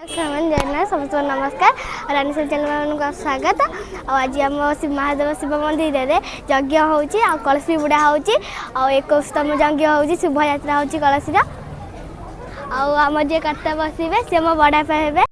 समस्त नमस्कार रानी चैनल को स्वागत। आज आम महादेव शिव मंदिर में यज्ञ हो कलशी बुड़ा हो 21तम यज्ञ हो शुभ यात्रा हो कलशी आम जे कर्ता बसवे सी मो बड़ापा हे।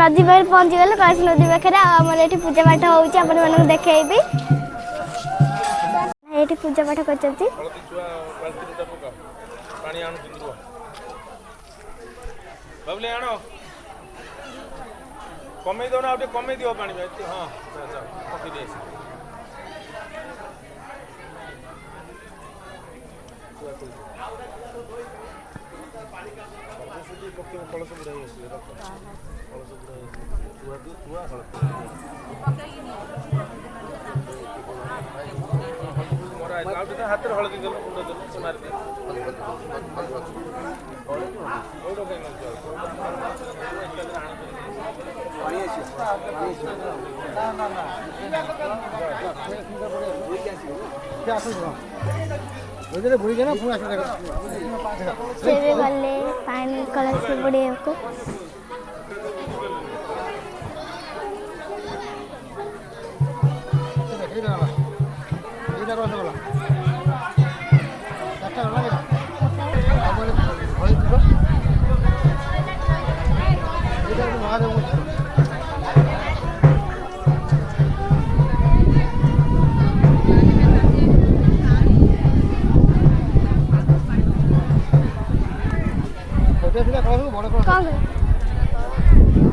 नदी पाखे पहुँची गले कलशी नदी पाखे आमर पूजा पाठ हो देखेबी ये पूजा पाठ कर कमे दो ना कमे दियो पानी हाँ कलश बुढ़ाई हाथ हलदी देल मुंड देल से मार बुड़ी पानी कलश बुड़े को Gracias. कौन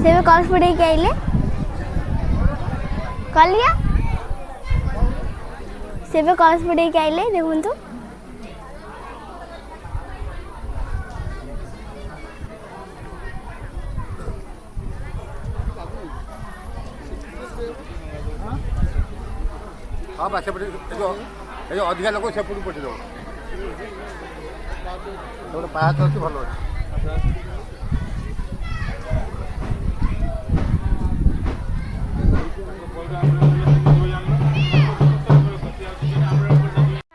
से कलश बुड़े के आइले कलिया से कलश बुड़े के आइले देखुन तो हाँ बस जो अधिका लोक से पटे दो पाहाच अच्छी भल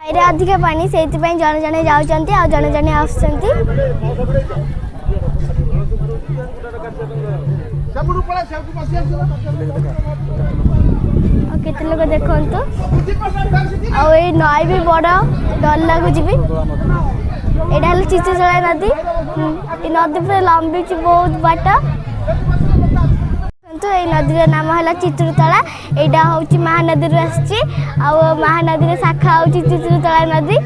अच्छे अधिक पानी से जड़े जड़े जाऊँच आ जड़े जड़े आसुँच केते लोग देखु नई भी बड़ डर लगुच भी यहाँ चिचुचड़ा नदी नदी पूरा लंबी बहुत बाट ये नदी नाम है चित्रुतला यहाँ हूँ महानदी आसी महानदी शाखा हूँ चित्रुतला नदी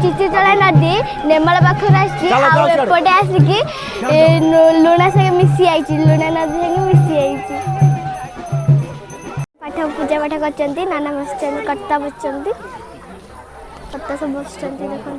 चित्रुतला नदी नेमाल पाखर आसपटे आसिकी लुणा संगे मिसी आई लुणा नदी संगे मिसी आई पाठ पूजा पाठ कर नाना बस कर्ता बस कर्ता सब बस देखो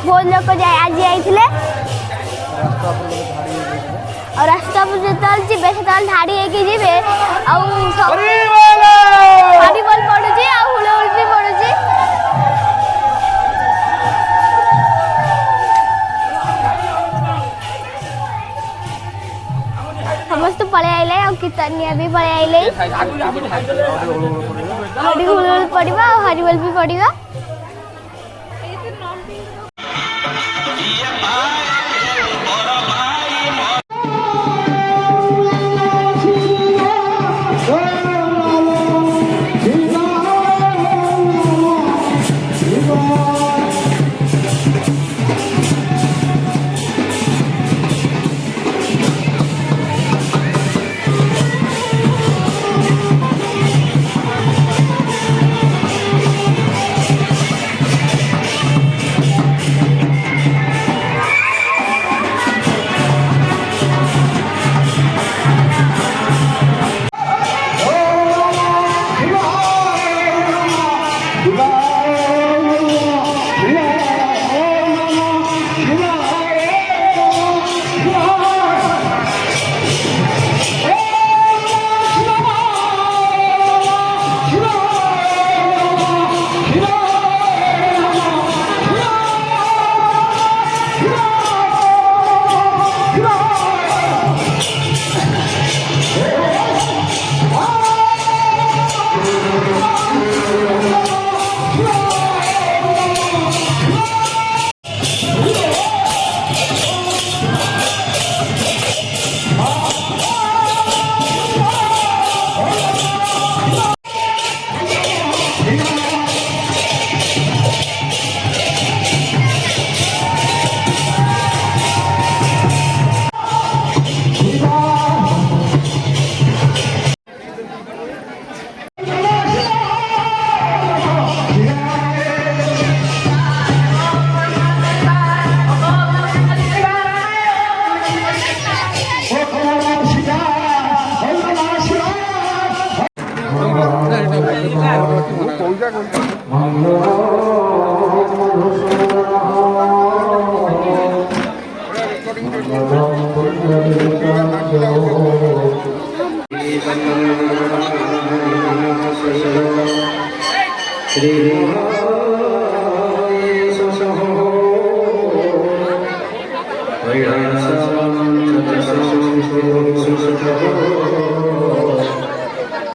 बहुत लोग आज आइले और रास्ता पर जो जीवे से ढाड़ी होगी जीवे हरिबोल पड़ुची हुलहुल भी पड़ुची समस्त पड़े आइले और कीर्तनिया भी पड़े आइले हुलहुल पड़िबा और हरिबोल भी पड़िबा। ପଇସା କହୁଛି Shri